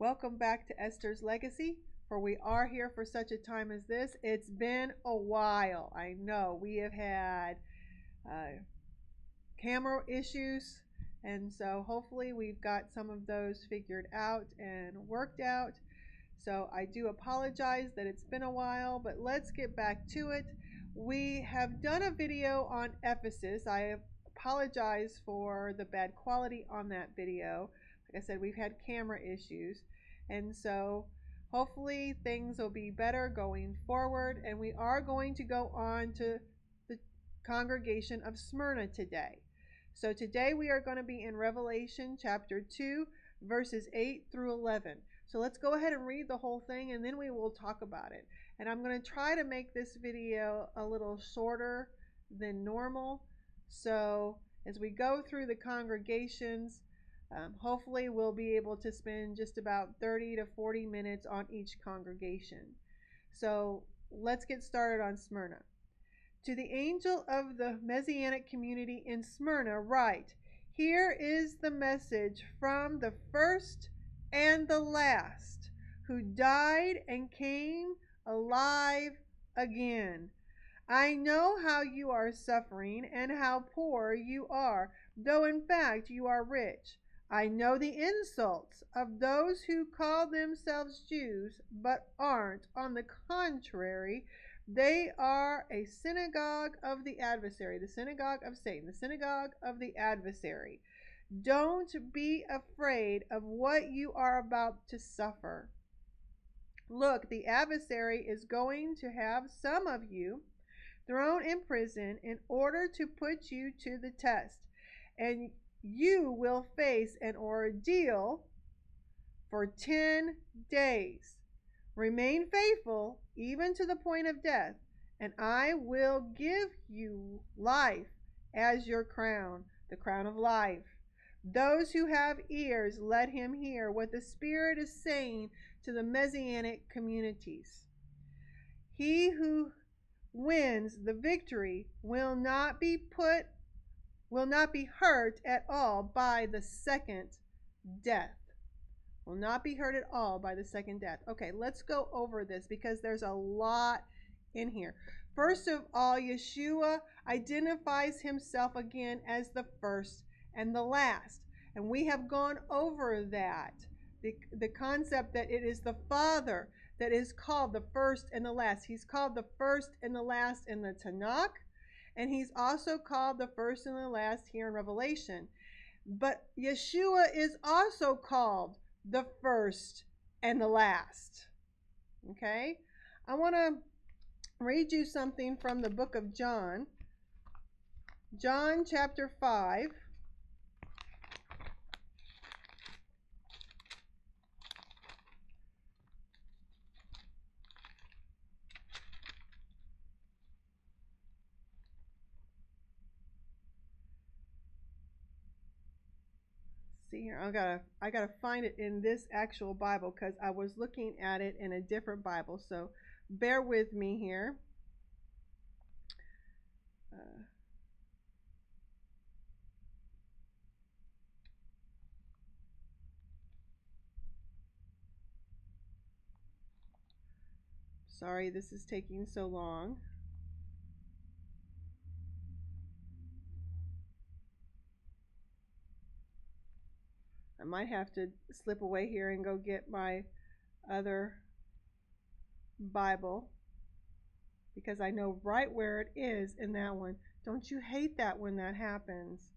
Welcome back to Esther's Legacy, for we are here for such a time as this. It's been a while. I know we have had camera issues, and so hopefully we've got some of those figured out and worked out. So I do apologize that it's been a while, but let's get back to it. We have done a video on Ephesus. I apologize for the bad quality on that video. Like I said, we've had camera issues, and so hopefully things will be better going forward, and we are going to go on to the Congregation of Smyrna today. So today we are going to be in Revelation chapter 2, verses 8 through 11. So let's go ahead and read the whole thing, and then we will talk about it. And I'm going to try to make this video a little shorter than normal. So as we go through the congregations, hopefully we'll be able to spend just about 30 to 40 minutes on each congregation. So let's get started on Smyrna. To the angel of the Messianic community in Smyrna write, here is the message from the first and the last, who died and came alive again. I know how you are suffering and how poor you are, though in fact you are rich. I know the insults of those who call themselves Jews, but aren't. On the contrary, they are a synagogue of the adversary, the synagogue of Satan, the synagogue of the adversary. Don't be afraid of what you are about to suffer. Look, the adversary is going to have some of you thrown in prison in order to put you to the test, and you will face an ordeal for 10 days. Remain faithful even to the point of death, and I will give you life as your crown, the crown of life. Those who have ears, let him hear what the Spirit is saying to the Messianic communities. He who wins the victory will not be hurt at all by the second death. Will not be hurt at all by the second death. Okay, let's go over this because there's a lot in here. First of all, Yeshua identifies himself again as the first and the last. And we have gone over that. The concept that it is the Father that is called the first and the last. He's called the first and the last in the Tanakh, and he's also called the first and the last here in Revelation. But Yeshua is also called the first and the last. Okay? I want to read you something from the book of John. John chapter 5. See here, I gotta find it in this actual Bible because I was looking at it in a different Bible. So bear with me here. Sorry, this is taking so long. I might have to slip away here and go get my other Bible because I know right where it is in that one. Don't you hate that when that happens?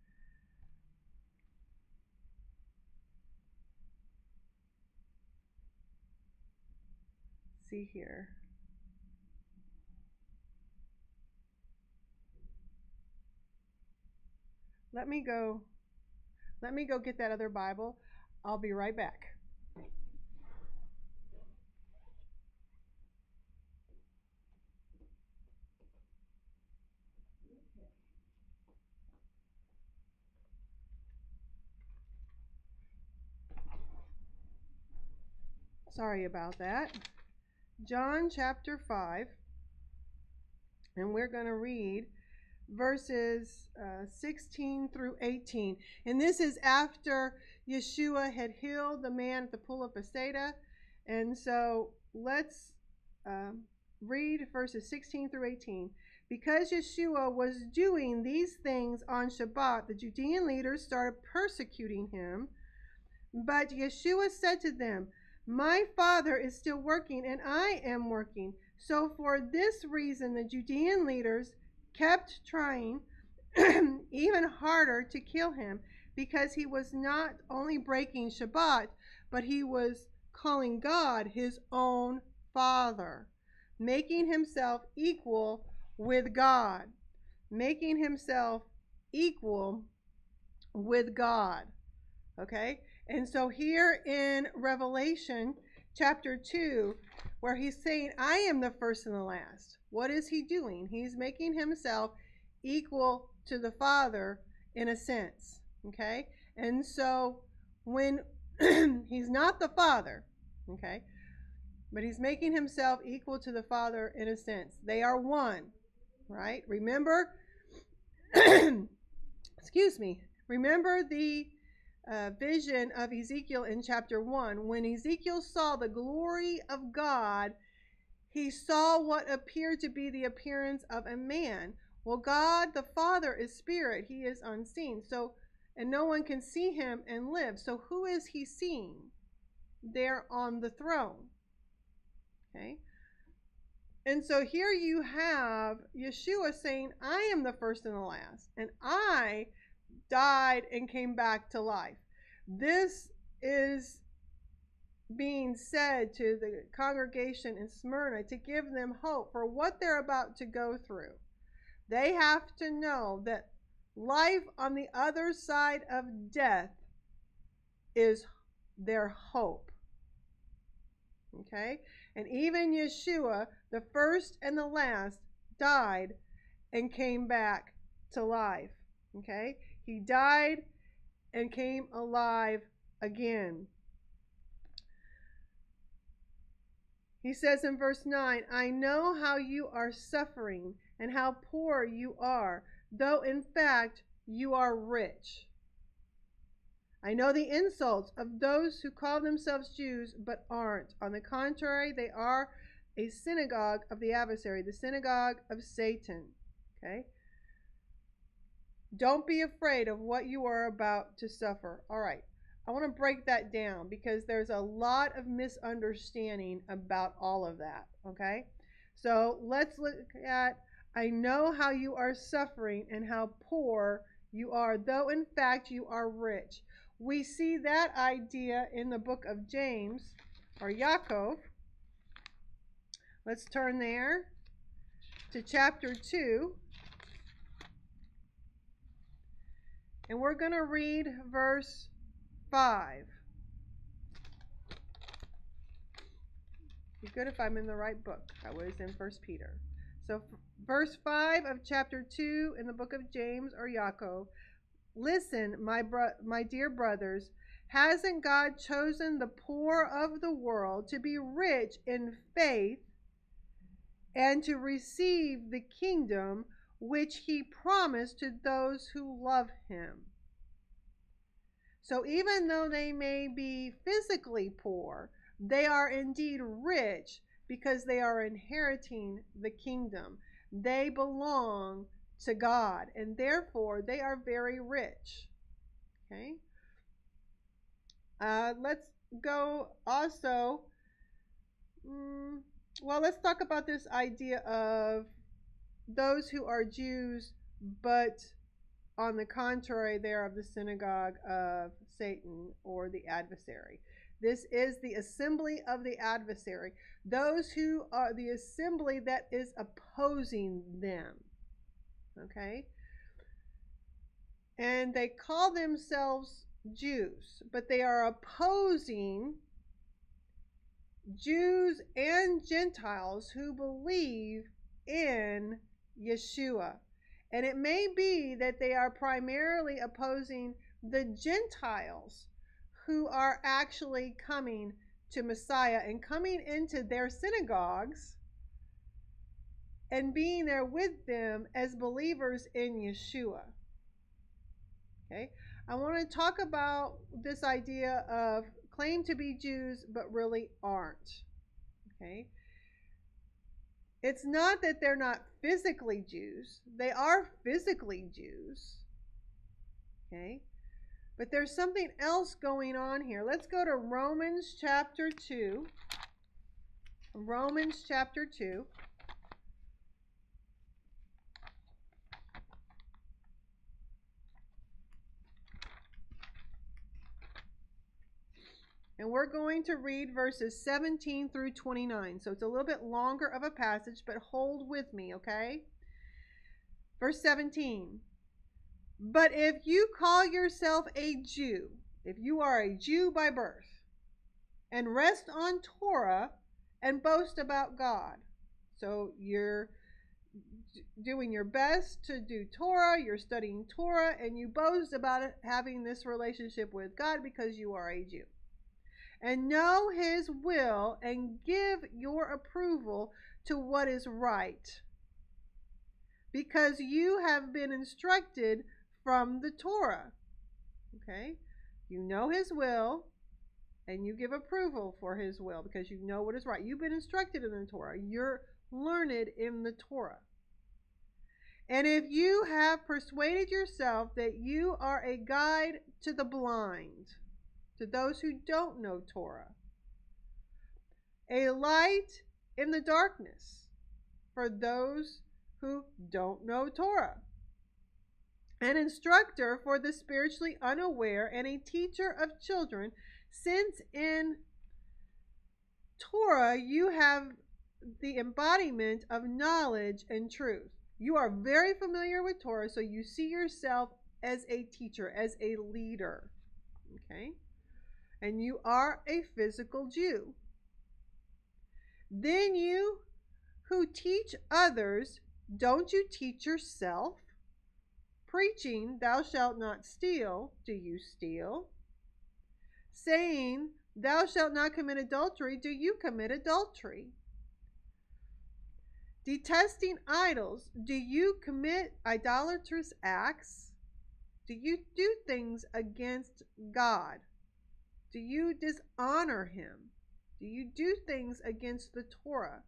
See here. Let me go get that other Bible. I'll be right back. Sorry about that. John chapter 5, and we're going to read verses 16 through 18. And this is after Yeshua had healed the man at the pool of Bethsaida. And so let's read verses 16 through 18. Because Yeshua was doing these things on Shabbat, the Judean leaders started persecuting him. But Yeshua said to them, "My Father is still working, and I am working." So for this reason, the Judean leaders kept trying even harder to kill him, because he was not only breaking Shabbat, but he was calling God his own Father, making himself equal with God. Making himself equal with God. Okay? And so here in Revelation chapter 2, where he's saying, "I am the first and the last," what is he doing? He's making himself equal to the Father in a sense. Okay? And so when he's not the Father, okay, but he's making himself equal to the Father in a sense. They are one, right? Remember, excuse me, remember the vision of Ezekiel in chapter 1. When Ezekiel saw the glory of God, he saw what appeared to be the appearance of a man. Well, God the Father is spirit. He is unseen. So, and no one can see him and live. So who is he seeing there on the throne? Okay. And so here you have Yeshua saying, "I am the first and the last, and I died and came back to life." This is being said to the congregation in Smyrna to give them hope for what they're about to go through. They have to know that life on the other side of death is their hope. Okay? And even Yeshua, the first and the last, died and came back to life. Okay? He died and came alive again. He says in verse 9, "I know how you are suffering and how poor you are, though in fact you are rich. I know the insults of those who call themselves Jews but aren't. On the contrary, they are a synagogue of the adversary, the synagogue of Satan." Okay? Don't be afraid of what you are about to suffer. All right. I want to break that down because there's a lot of misunderstanding about all of that. Okay? So let's look at, "I know how you are suffering and how poor you are, though in fact you are rich." We see that idea in the book of James or Yaakov. Let's turn there to chapter 2. And we're going to read verse 5. Be good if I'm in the right book. I was in 1 Peter. So verse 5 of chapter 2 in the book of James or Yaakov. "Listen, my dear brothers, hasn't God chosen the poor of the world to be rich in faith and to receive the kingdom which he promised to those who love him?" So even though they may be physically poor, they are indeed rich because they are inheriting the kingdom. They belong to God, and therefore they are very rich. Okay? Let's go also. Let's talk about this idea of those who are Jews, but on the contrary, they are of the synagogue of Satan or the adversary. This is the assembly of the adversary. Those who are the assembly that is opposing them. Okay? And they call themselves Jews, but they are opposing Jews and Gentiles who believe in Yeshua. And it may be that they are primarily opposing the Gentiles who are actually coming to Messiah and coming into their synagogues and being there with them as believers in Yeshua. Okay? I want to talk about this idea of claim to be Jews but really aren't. Okay? It's not that they're not physically Jews. They are physically Jews. Okay? But there's something else going on here. Let's go to Romans chapter 2. Romans chapter 2. And we're going to read verses 17 through 29. So it's a little bit longer of a passage, but hold with me, okay? Verse 17. But if you call yourself a Jew, if you are a Jew by birth, and rest on Torah and boast about God. So you're doing your best to do Torah, you're studying Torah, and you boast about it, having this relationship with God because you are a Jew. And know His will and give your approval to what is right, because you have been instructed from the Torah. Okay? You know His will and you give approval for His will because you know what is right. You've been instructed in the Torah. You're learned in the Torah. And if you have persuaded yourself that you are a guide to the blind, to those who don't know Torah, a light in the darkness for those who don't know Torah, an instructor for the spiritually unaware, and a teacher of children, since in Torah you have the embodiment of knowledge and truth. You are very familiar with Torah, so you see yourself as a teacher, as a leader. Okay? And you are a physical Jew. Then you who teach others, don't you teach yourself? Preaching, thou shalt not steal, do you steal? Saying, thou shalt not commit adultery, do you commit adultery? Detesting idols, do you commit idolatrous acts? Do you do things against God? Do you dishonor Him? Do you do things against the Torah?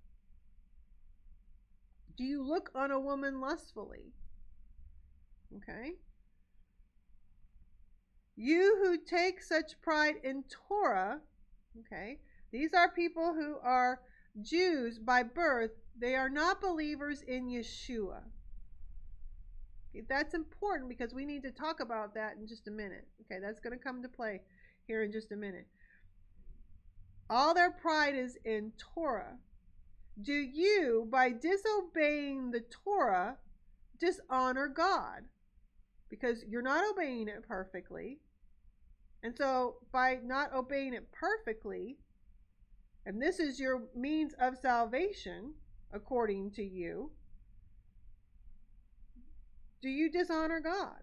Do you look on a woman lustfully? Okay? You who take such pride in Torah, okay, these are people who are Jews by birth. They are not believers in Yeshua. Okay, that's important because we need to talk about that in just a minute. Okay, that's going to come into play here in just a minute. All their pride is in Torah. Do you, by disobeying the Torah, dishonor God? Because you're not obeying it perfectly. And so by not obeying it perfectly, and this is your means of salvation, according to you, do you dishonor God?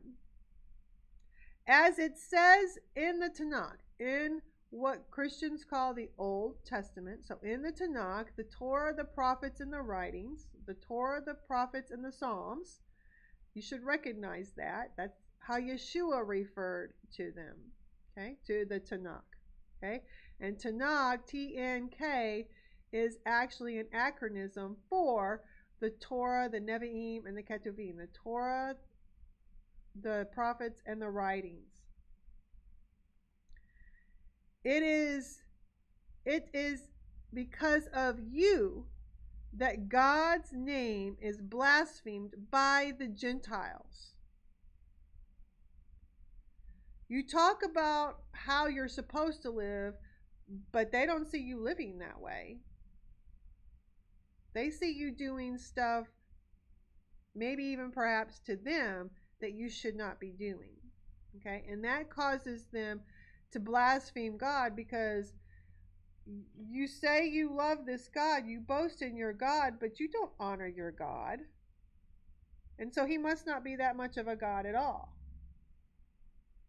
As it says in the Tanakh, in what Christians call the Old Testament. So in the Tanakh, the Torah, the prophets, and the writings, the Torah, the prophets, and the Psalms, you should recognize that. That's how Yeshua referred to them, okay, to the Tanakh, okay? And Tanakh, T-N-K, is actually an acronym for the Torah, the Nevi'im, and the Ketuvim. The Torah, the prophets, and the writings. It is because of you that God's name is blasphemed by the Gentiles. You talk about how you're supposed to live, but they don't see you living that way. They see you doing stuff, maybe even perhaps to them, that you should not be doing. Okay? And that causes them to blaspheme God, because you say you love this God, you boast in your God, but you don't honor your God. And so He must not be that much of a God at all.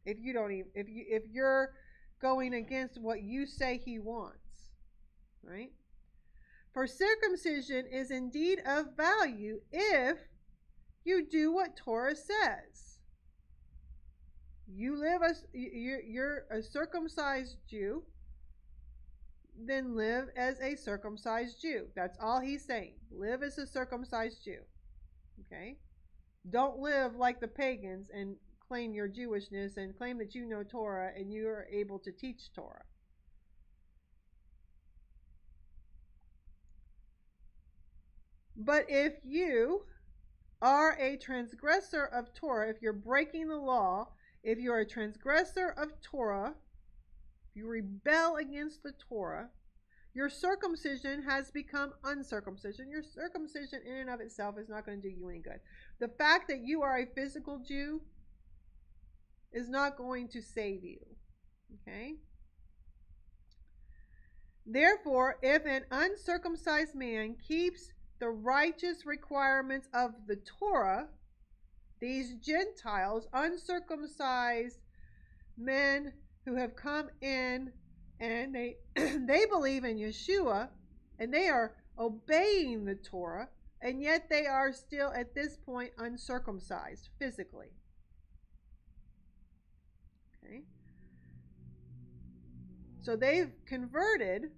If you're going against what you say He wants, right? For circumcision is indeed of value if you do what Torah says. You're a circumcised Jew, then live as a circumcised Jew. That's all he's saying. Live as a circumcised Jew. Okay? Don't live like the pagans and claim your Jewishness and claim that you know Torah and you are able to teach Torah. But if you are a transgressor of Torah, if you're breaking the law, if you're a transgressor of Torah, if you rebel against the Torah, your circumcision has become uncircumcision. Your circumcision in and of itself is not going to do you any good. The fact that you are a physical Jew is not going to save you. Okay? Therefore, if an uncircumcised man keeps the righteous requirements of the Torah, these Gentiles, uncircumcised men who have come in and they they believe in Yeshua and they are obeying the Torah, and yet they are still at this point uncircumcised physically. Okay? So they've converted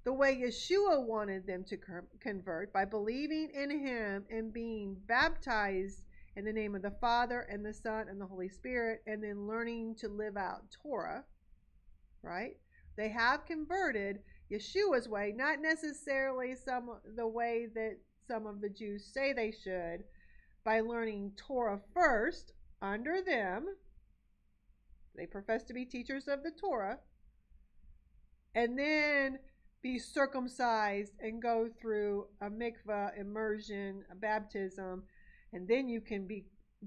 the way Yeshua wanted them to convert, by believing in him and being baptized in the name of the Father and the Son and the Holy Spirit, and then learning to live out Torah, right? They have converted Yeshua's way, not necessarily the way that some of the Jews say they should, by learning Torah first under them. They profess to be teachers of the Torah, and then be circumcised and go through a mikvah, immersion, a baptism, and then you can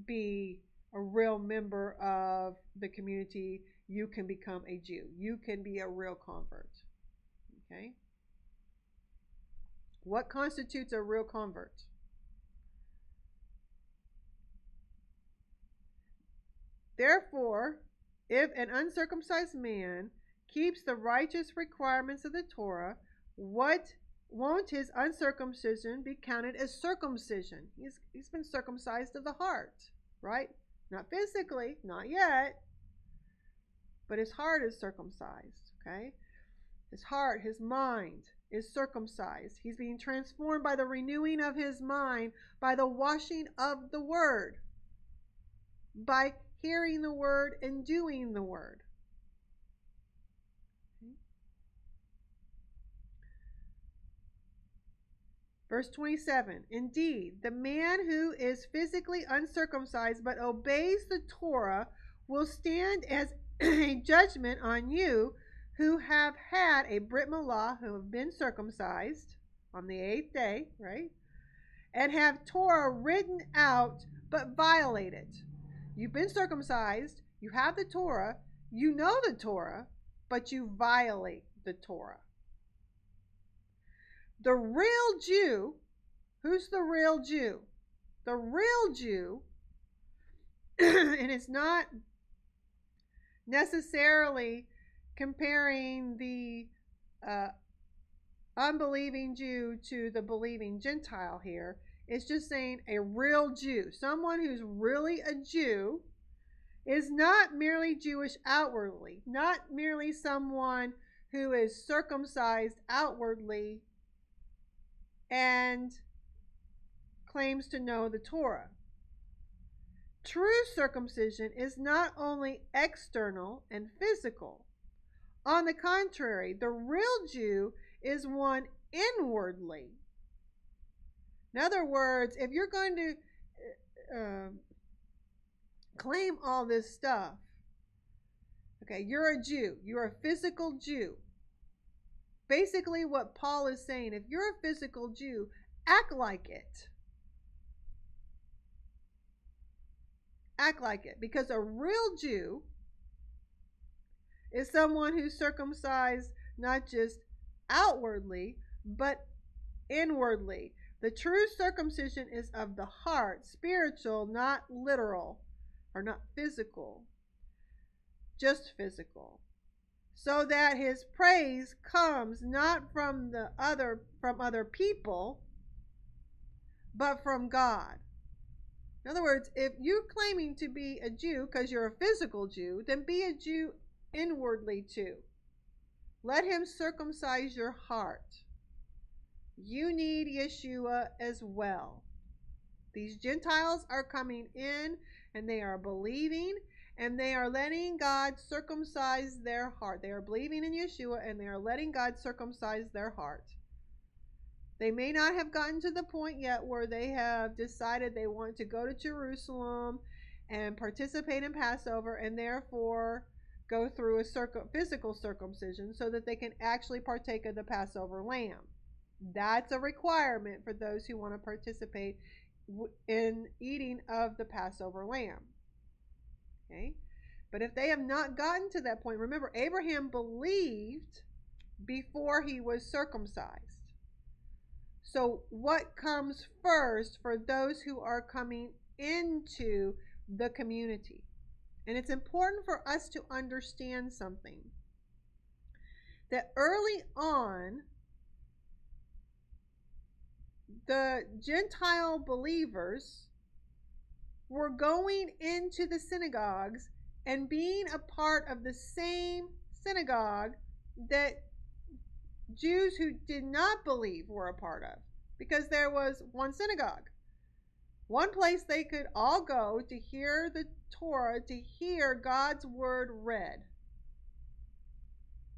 be a real member of the community. You can become a Jew. You can be a real convert. Okay? What constitutes a real convert? Therefore, if an uncircumcised man keeps the righteous requirements of the Torah, won't his uncircumcision be counted as circumcision? He's been circumcised of the heart, right? Not physically, not yet, but his heart is circumcised, okay? His heart, his mind is circumcised. He's being transformed by the renewing of his mind, by the washing of the word, by hearing the word and doing the word. Verse 27, indeed, the man who is physically uncircumcised but obeys the Torah will stand as a judgment on you who have had a Brit Milah, who have been circumcised on the 8th day, right? And have Torah written out but violate it. You've been circumcised, you have the Torah, you know the Torah, but you violate the Torah. The real Jew, who's the real Jew? The real Jew, and it's not necessarily comparing the unbelieving Jew to the believing Gentile here. It's just saying a real Jew, someone who's really a Jew, is not merely Jewish outwardly, not merely someone who is circumcised outwardly and claims to know the Torah. True circumcision is not only external and physical. On the contrary, the real Jew is one inwardly. In other words, if you're going to claim all this stuff, okay, you're a Jew, you're a physical Jew. Basically what Paul is saying, if you're a physical Jew, act like it. Act like it. Because a real Jew is someone who's circumcised not just outwardly, but inwardly. The true circumcision is of the heart, spiritual, not literal, or not physical, just physical. so that his praise comes not from other people, but from God. In other words, if you're claiming to be a Jew because you're a physical Jew, then be a Jew inwardly too. Let him circumcise your heart. You need Yeshua as well. These Gentiles are coming in and they are believing and they are letting God circumcise their heart. They are believing in Yeshua and they are letting God circumcise their heart. They may not have gotten to the point yet where they have decided they want to go to Jerusalem and participate in Passover and therefore go through a physical circumcision so that they can actually partake of the Passover lamb. That's a requirement for those who want to participate in eating of the Passover lamb. Okay? But if they have not gotten to that point, remember, Abraham believed before he was circumcised. So what comes first for those who are coming into the community? And it's important for us to understand something. That early on, the Gentile believers were going into the synagogues and being a part of the same synagogue that Jews who did not believe were a part of, because there was one synagogue, one place they could all go to hear the Torah, to hear God's word read,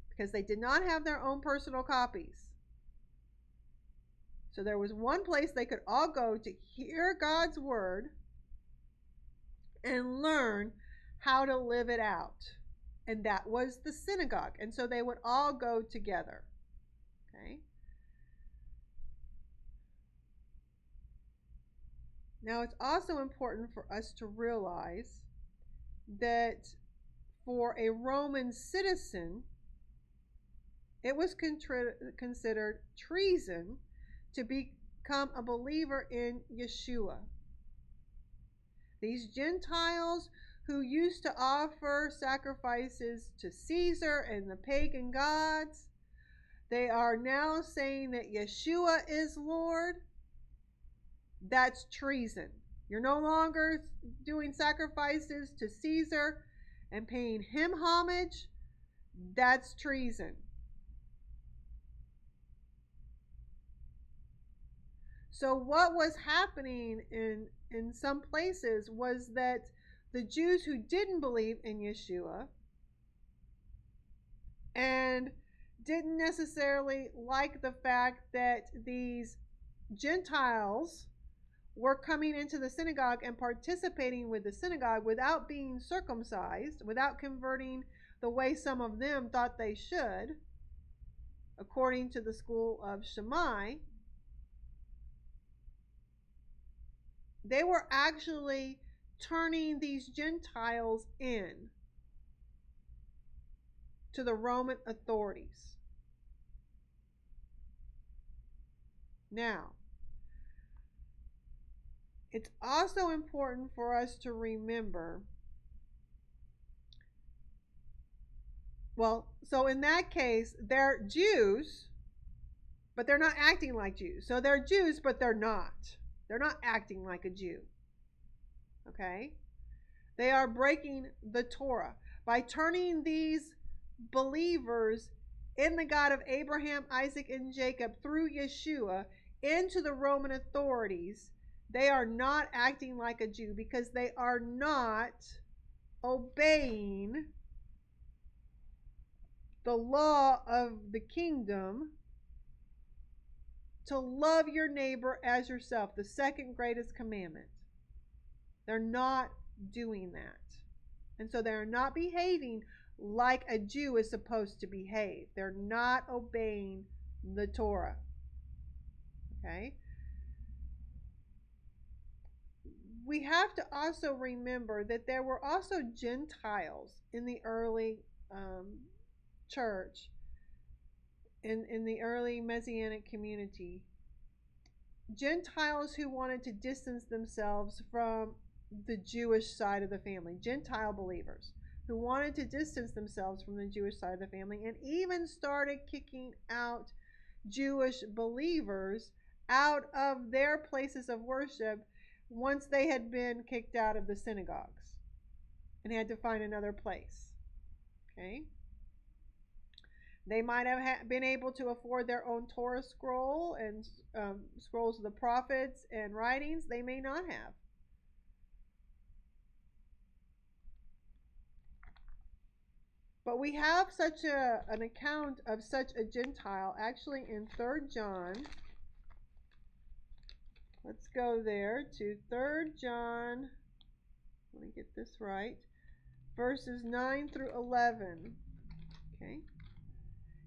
because they did not have their own personal copies. So there was one place they could all go to hear God's word and learn how to live it out, and that was the synagogue. And so they would all go together. Okay. Now it's also important for us to realize that for a Roman citizen, it was considered treason to become a believer in Yeshua. These Gentiles who used to offer sacrifices to Caesar and the pagan gods, they are now saying that Yeshua is Lord. That's treason. You're no longer doing sacrifices to Caesar and paying him homage. That's treason. So what was happening in some places was that the Jews who didn't believe in Yeshua and didn't necessarily like the fact that these Gentiles were coming into the synagogue and participating with the synagogue without being circumcised, without converting the way some of them thought they should, according to the school of Shammai, they were actually turning these Gentiles in to the Roman authorities. Now, it's also important for us to remember, so in that case, they're Jews, but they're not acting like Jews. So they're Jews, but they're not. They're not acting like a Jew. Okay? They are breaking the Torah. By turning these believers in the God of Abraham, Isaac, and Jacob through Yeshua into the Roman authorities, they are not acting like a Jew because they are not obeying the law of the kingdom to love your neighbor as yourself, the second greatest commandment. They're not doing that. And so they're not behaving like a Jew is supposed to behave. They're not obeying the Torah. Okay? We have to also remember that there were also Gentiles in the early church, in the early Messianic community. Gentiles who wanted to distance themselves from the Jewish side of the family. Gentile believers who wanted to distance themselves from the Jewish side of the family, and even started kicking out Jewish believers out of their places of worship once they had been kicked out of the synagogues and had to find another place. Okay? They might have been able to afford their own Torah scroll and scrolls of the prophets and writings. They may not have. But we have such an account of such a Gentile actually in 3 John. Let's go there to 3 John. Let me get this right. Verses 9 through 11. Okay.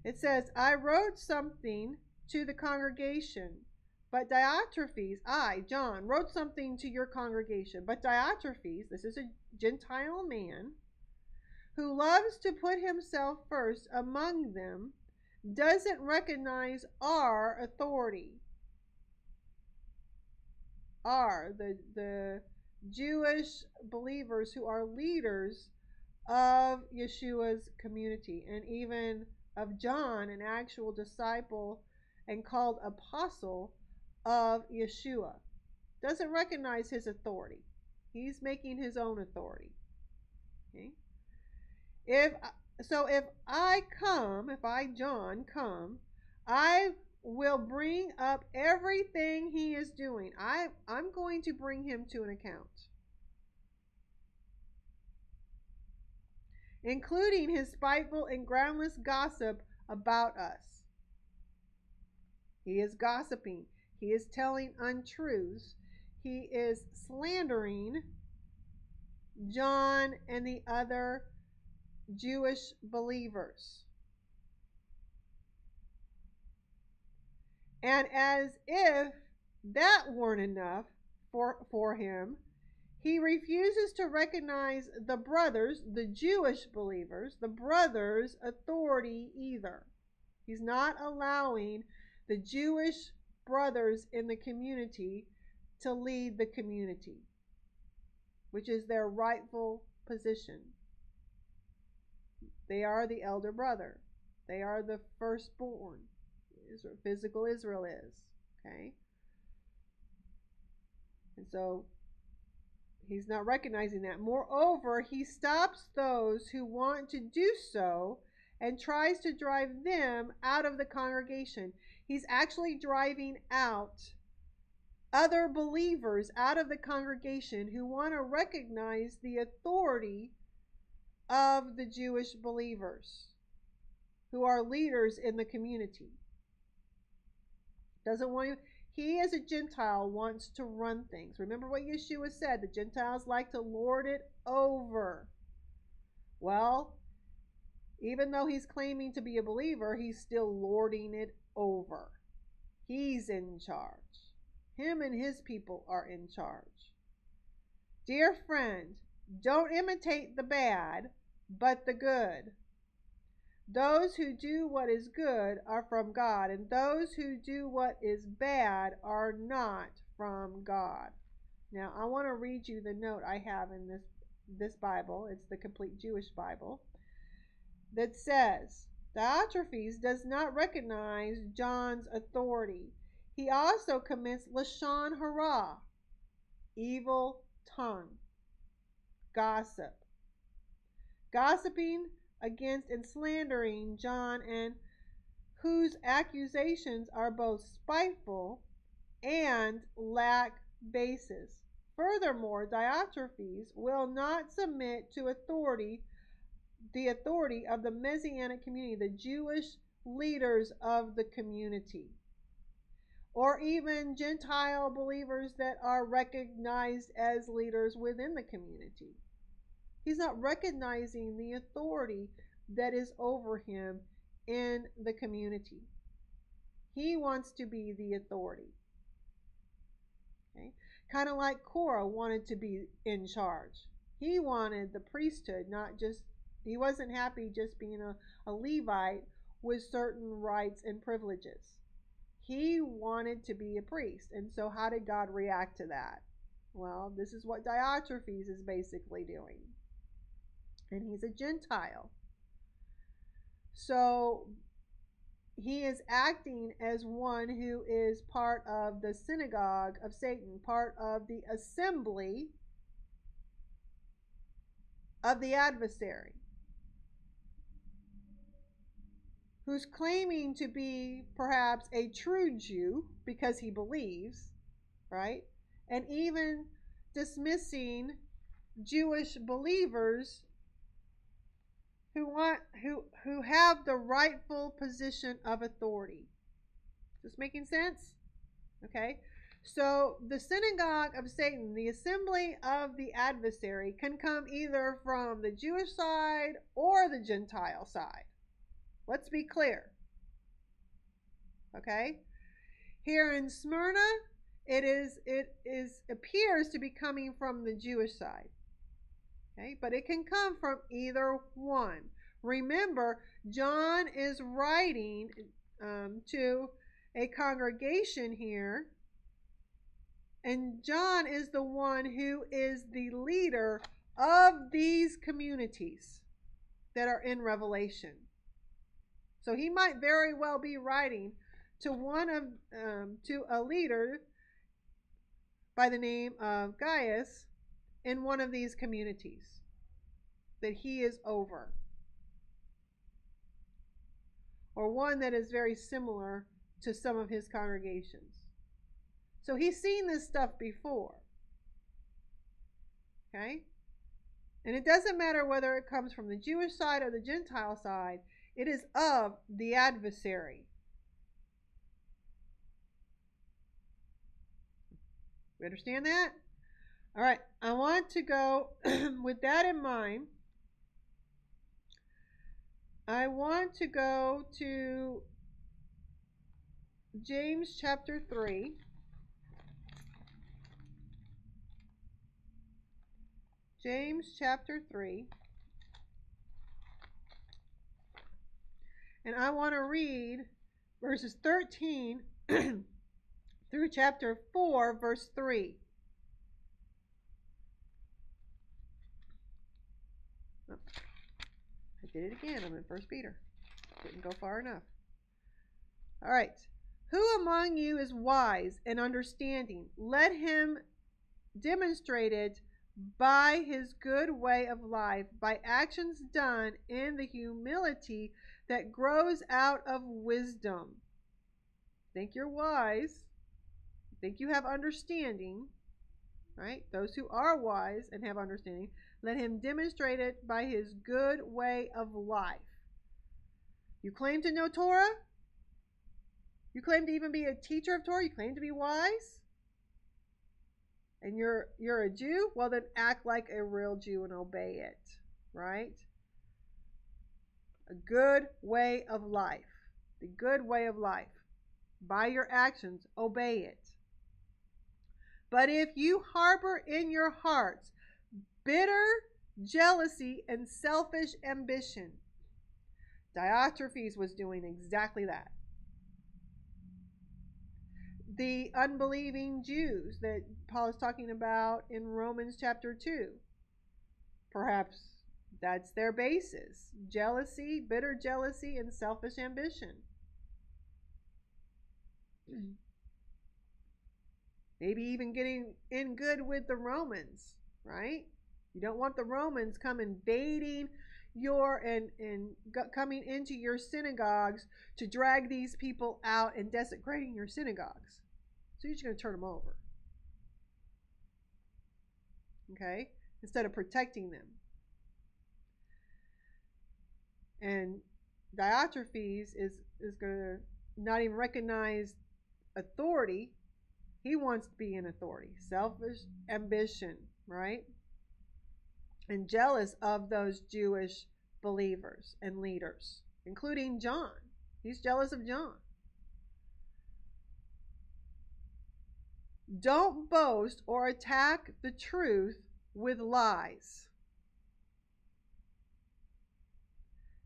It says, I wrote something to the congregation, but Diotrephes, I, John, wrote something to your congregation. But Diotrephes, this is a Gentile man, who loves to put himself first among them, doesn't recognize our authority. The Jewish believers who are leaders of Yeshua's community, and even of John, an actual disciple and called apostle of Yeshua. Doesn't recognize his authority. He's making his own authority. Okay? If I, John, come, I will bring up everything he is doing. I'm going to bring him to an account, including his spiteful and groundless gossip about us. He is gossiping. He is telling untruths. He is slandering John and the other Jewish believers. And as if that weren't enough for him, he refuses to recognize the brothers, the Jewish believers, the brothers' authority either. He's not allowing the Jewish brothers in the community to lead the community, which is their rightful position. They are the elder brother. They are the firstborn. Physical Israel is. Okay? And so he's not recognizing that. Moreover, he stops those who want to do so and tries to drive them out of the congregation. He's actually driving out other believers out of the congregation who want to recognize the authority of the Jewish believers who are leaders in the community. Doesn't want to. He, as a Gentile, wants to run things. Remember what Yeshua said, the Gentiles like to lord it over. Well, even though he's claiming to be a believer, he's still lording it over. He's in charge. Him and his people are in charge. Dear friend, don't imitate the bad, but the good. Those who do what is good are from God, and those who do what is bad are not from God. Now, I want to read you the note I have in this Bible. It's the Complete Jewish Bible. That says, Diotrephes does not recognize John's authority. He also commits Lashon Hara, evil tongue, gossip. Gossiping against and slandering John, and whose accusations are both spiteful and lack basis. Furthermore, Diotrephes will not submit to the authority of the Messianic community, the Jewish leaders of the community, or even Gentile believers that are recognized as leaders within the community. He's not recognizing the authority that is over him in the community. He wants to be the authority. Okay? Kind of like Korah wanted to be in charge. He wanted the priesthood, he wasn't happy just being a Levite with certain rights and privileges. He wanted to be a priest. And so how did God react to that? Well, this is what Diotrephes is basically doing. and he's a Gentile. So he is acting as one who is part of the synagogue of Satan, part of the assembly of the adversary, who's claiming to be perhaps a true Jew because he believes, right? And even dismissing Jewish believers who have the rightful position of authority. Is this making sense? Okay. So the synagogue of Satan, the assembly of the adversary, can come either from the Jewish side or the Gentile side. Let's be clear. Okay? Here in Smyrna, it appears to be coming from the Jewish side. Okay? But it can come from either one. Remember, John is writing to a congregation here, and John is the one who is the leader of these communities that are in Revelation. So he might very well be writing to a leader by the name of Gaius in one of these communities that he is over, or one that is very similar to some of his congregations. So he's seen this stuff before. Okay? And it doesn't matter whether it comes from the Jewish side or the Gentile side, it is of the adversary. We understand that? All right, I want to go, with that in mind, I want to go to James chapter 3. James chapter 3. And I want to read verses 13 through chapter 4, verse 3. Oh, I did it again. I'm in 1 Peter. Didn't go far enough. All right. Who among you is wise and understanding? Let him demonstrate it by his good way of life, by actions done in the humility that grows out of wisdom. Think you're wise. Think you have understanding, right? Those who are wise and have understanding, let him demonstrate it by his good way of life. You claim to know Torah? You claim to even be a teacher of Torah? You claim to be wise? And you're a Jew? Well, then act like a real Jew and obey it, right? A good way of life. The good way of life. By your actions, obey it. But if you harbor in your hearts bitter jealousy and selfish ambition, Diotrephes was doing exactly that. The unbelieving Jews that Paul is talking about in Romans chapter 2, perhaps that's their basis. Jealousy, bitter jealousy, and selfish ambition. Maybe even getting in good with the Romans, right? You don't want the Romans come invading coming into your synagogues to drag these people out and desecrating your synagogues. So you're just going to turn them over. Okay? Instead of protecting them. And Diotrephes is going to not even recognize authority. He wants to be in authority. Selfish ambition, right? And jealous of those Jewish believers and leaders, including John. He's jealous of John. Don't boast or attack the truth with lies.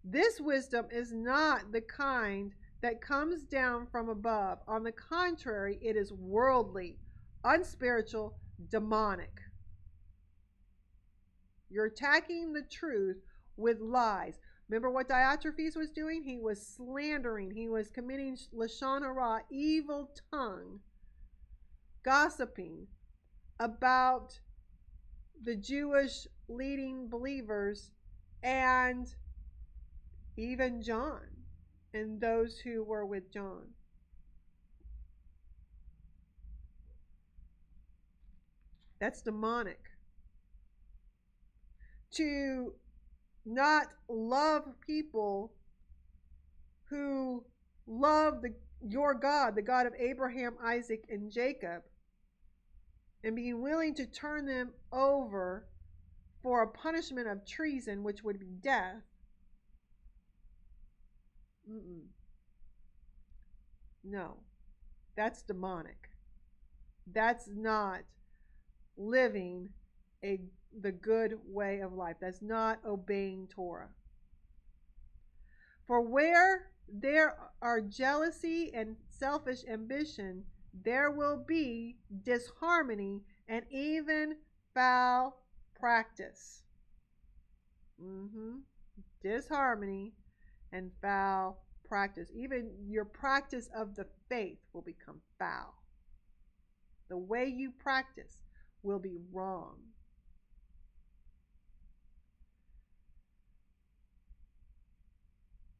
This wisdom is not the kind that comes down from above. On the contrary, it is worldly, unspiritual, demonic. You're attacking the truth with lies. Remember what Diotrephes was doing? He was slandering. He was committing lashon hara, evil tongue, gossiping about the Jewish leading believers and even John and those who were with John. That's demonic. To not love people who love your God, the God of Abraham, Isaac, and Jacob, and being willing to turn them over for a punishment of treason, which would be death. No, that's demonic. That's not living the good way of life. That's not obeying Torah. For where there are jealousy and selfish ambition, there will be disharmony and even foul practice. Disharmony and foul practice. Even your practice of the faith will become foul. The way you practice will be wrong.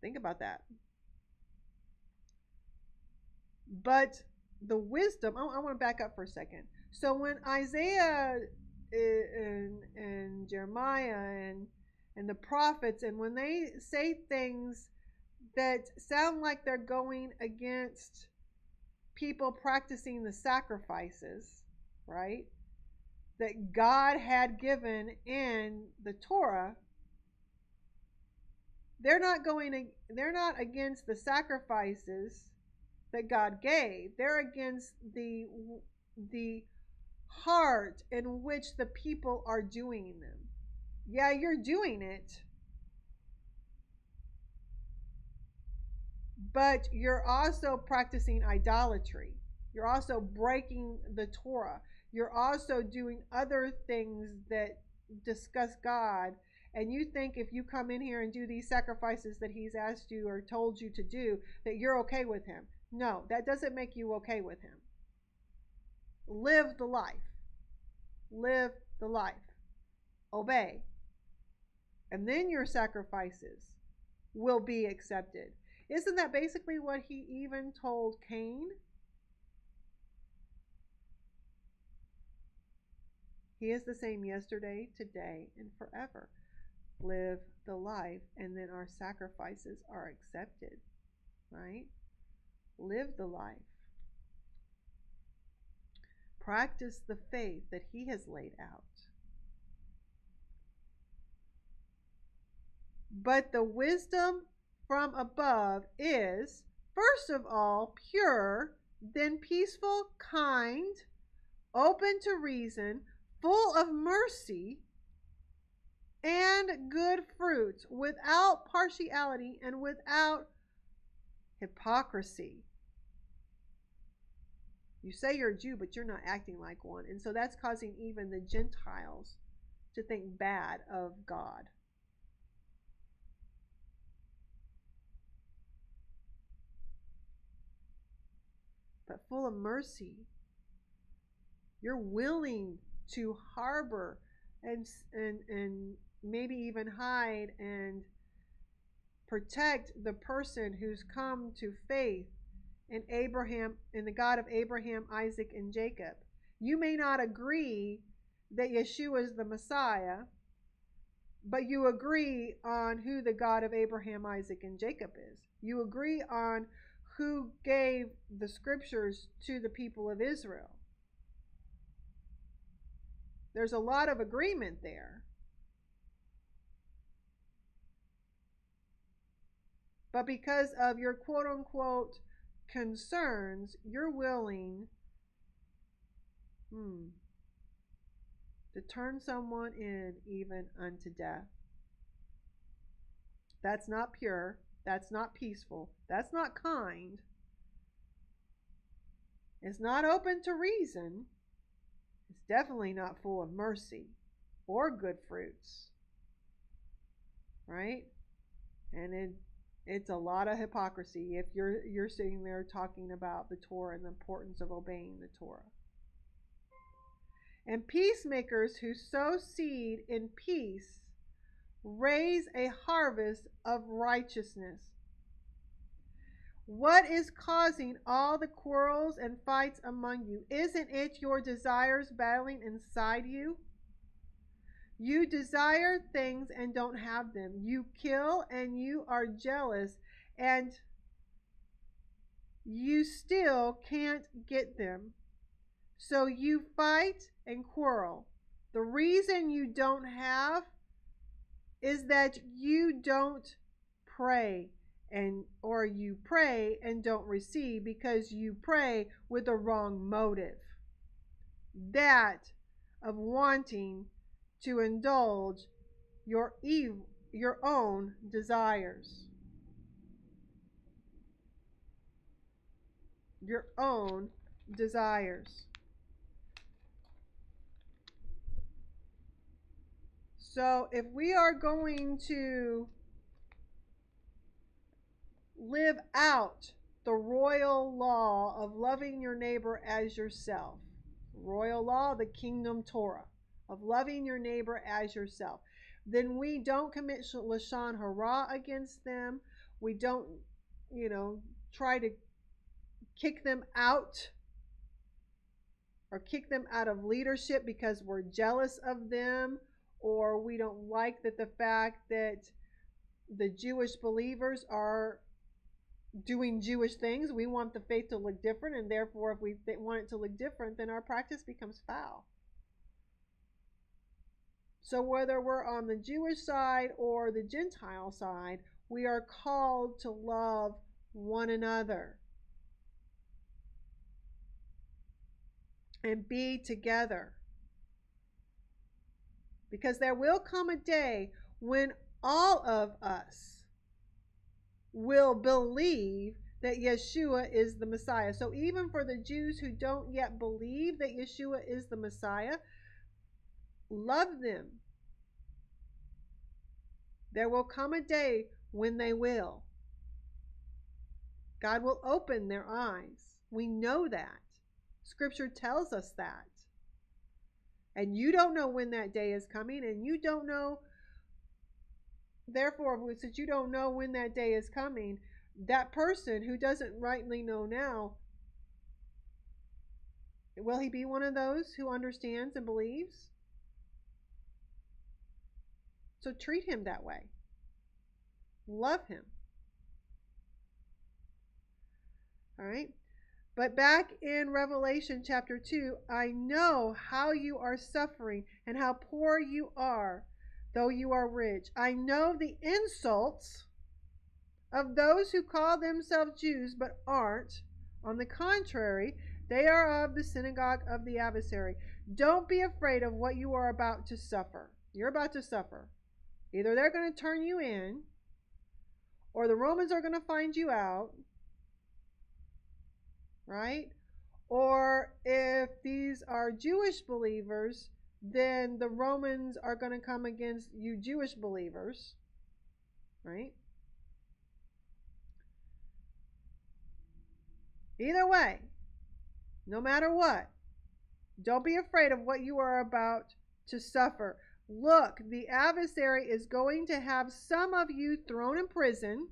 Think about that. But the wisdom, I want to back up for a second. So when Isaiah and Jeremiah and the prophets, and when they say things that sound like they're going against people practicing the sacrifices, right, that God had given in the Torah, they're not against the sacrifices that God gave. They're against the heart in which the people are doing them. Yeah, you're doing it, but you're also practicing idolatry. You're also breaking the Torah. You're also doing other things that disgust God. And you think if you come in here and do these sacrifices that he's asked you or told you to do, that you're okay with him. No, that doesn't make you okay with him. Live the life. Live the life. Obey. And then your sacrifices will be accepted. Isn't that basically what he even told Cain? He is the same yesterday, today, and forever. Live the life, and then our sacrifices are accepted, right? Live the life. Practice the faith that he has laid out. But the wisdom from above is, first of all, pure, then peaceful, kind, open to reason, full of mercy and good fruits, without partiality and without hypocrisy. You say you're a Jew, but you're not acting like one. And so that's causing even the Gentiles to think bad of God. But full of mercy. You're willing to harbor and maybe even hide and protect the person who's come to faith in Abraham, in the God of Abraham, Isaac, and Jacob. You may not agree that Yeshua is the Messiah, but you agree on who the God of Abraham, Isaac, and Jacob is. You agree on who gave the scriptures to the people of Israel. There's a lot of agreement there. But because of your quote-unquote concerns, you're willing to turn someone in even unto death. That's not pure. That's not peaceful. That's not kind. It's not open to reason. It's definitely not full of mercy or good fruits. right? And it's a lot of hypocrisy if you're sitting there talking about the Torah and the importance of obeying the Torah. And peacemakers who sow seed in peace raise a harvest of righteousness. What is causing all the quarrels and fights among you? Isn't it your desires battling inside you? You desire things and don't have them. You kill and you are jealous and you still can't get them. So you fight and quarrel. The reason you don't have is that you don't pray, or you pray and don't receive because you pray with a wrong motive. That of wanting to indulge your own desires. Your own desires. So if we are going to live out the royal law of loving your neighbor as yourself, royal law, the kingdom Torah, of loving your neighbor as yourself, then we don't commit lashon hara against them. We don't, try to kick them out or kick them out of leadership because we're jealous of them, or we don't like the fact that the Jewish believers are doing Jewish things. We want the faith to look different, and therefore if we want it to look different, then our practice becomes foul. So whether we're on the Jewish side or the Gentile side, we are called to love one another and be together. Because there will come a day when all of us will believe that Yeshua is the Messiah. So even for the Jews who don't yet believe that Yeshua is the Messiah, love them. There will come a day when they will. God will open their eyes. We know that. Scripture tells us that. And you don't know when that day is coming, and you don't know, therefore, since you don't know when that day is coming, that person who doesn't rightly know now, will he be one of those who understands and believes? So treat him that way. Love him. All right? But back in Revelation chapter 2, I know how you are suffering and how poor you are, though you are rich. I know the insults of those who call themselves Jews but aren't. On the contrary, they are of the synagogue of the adversary. Don't be afraid of what you are about to suffer. You're about to suffer. Either they're going to turn you in, or the Romans are going to find you out, right? Or if these are Jewish believers, then the Romans are going to come against you Jewish believers, right? Either way, no matter what, don't be afraid of what you are about to suffer. Look, the adversary is going to have some of you thrown in prison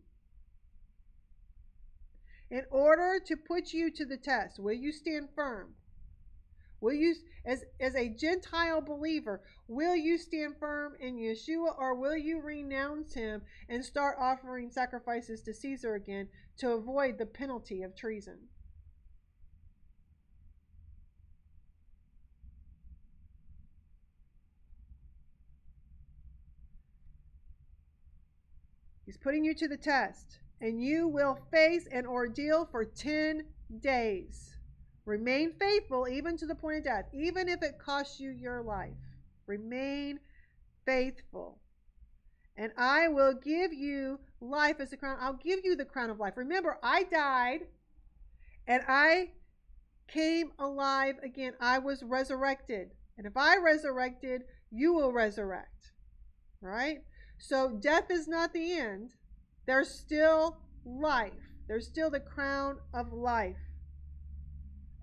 in order to put you to the test. Will you stand firm? Will you, as a Gentile believer, will you stand firm in Yeshua, or will you renounce him and start offering sacrifices to Caesar again to avoid the penalty of treason? He's putting you to the test, and you will face an ordeal for 10 days. Remain faithful even to the point of death, even if it costs you your life. Remain faithful. And I will give you life as a crown. I'll give you the crown of life. Remember, I died and I came alive again. I was resurrected. And if I resurrected, you will resurrect. Right? So death is not the end. There's still life. There's still the crown of life,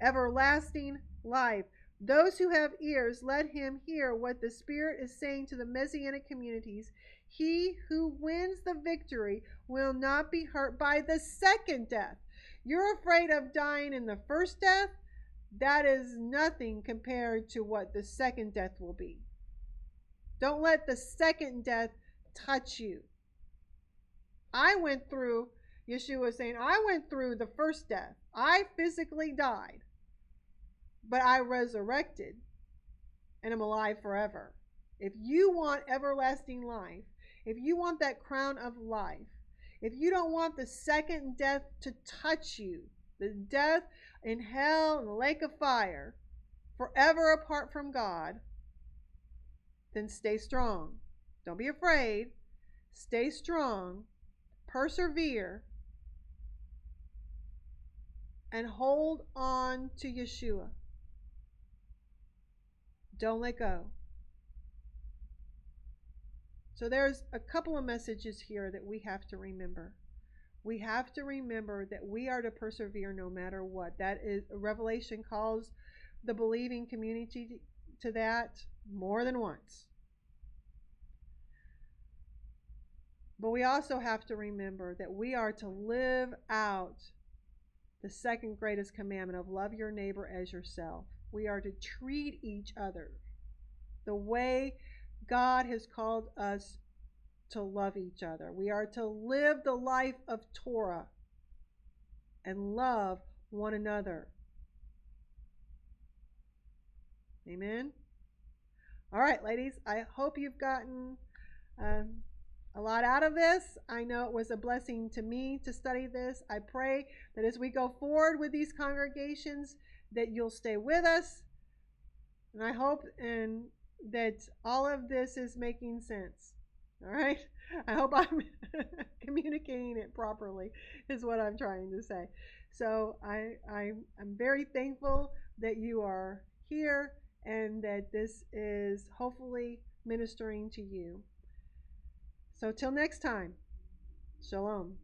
everlasting life. Those who have ears, let him hear what the Spirit is saying to the Messianic communities. He who wins the victory will not be hurt by the second death. You're afraid of dying in the first death? That is nothing compared to what the second death will be. Don't let the second death touch you. Yeshua was saying, I went through the first death. I physically died, but I resurrected and am alive forever. If you want everlasting life, if you want that crown of life, if you don't want the second death to touch you, the death in hell and the lake of fire, forever apart from God, then stay strong. Don't be afraid. Stay strong. Persevere. And hold on to Yeshua. Don't let go. So there's a couple of messages here that we have to remember. We have to remember that we are to persevere no matter what. That is, Revelation calls the believing community to that more than once. But we also have to remember that we are to live out the second greatest commandment of love your neighbor as yourself. We are to treat each other the way God has called us to love each other. We are to live the life of Torah and love one another. Amen? All right, ladies, I hope you've gotten a lot out of this. I know it was a blessing to me to study this. I pray that as we go forward with these congregations, that you'll stay with us. And I hope that all of this is making sense. All right? I hope I'm communicating it properly, is what I'm trying to say. So I'm very thankful that you are here and that this is hopefully ministering to you. So till next time, shalom.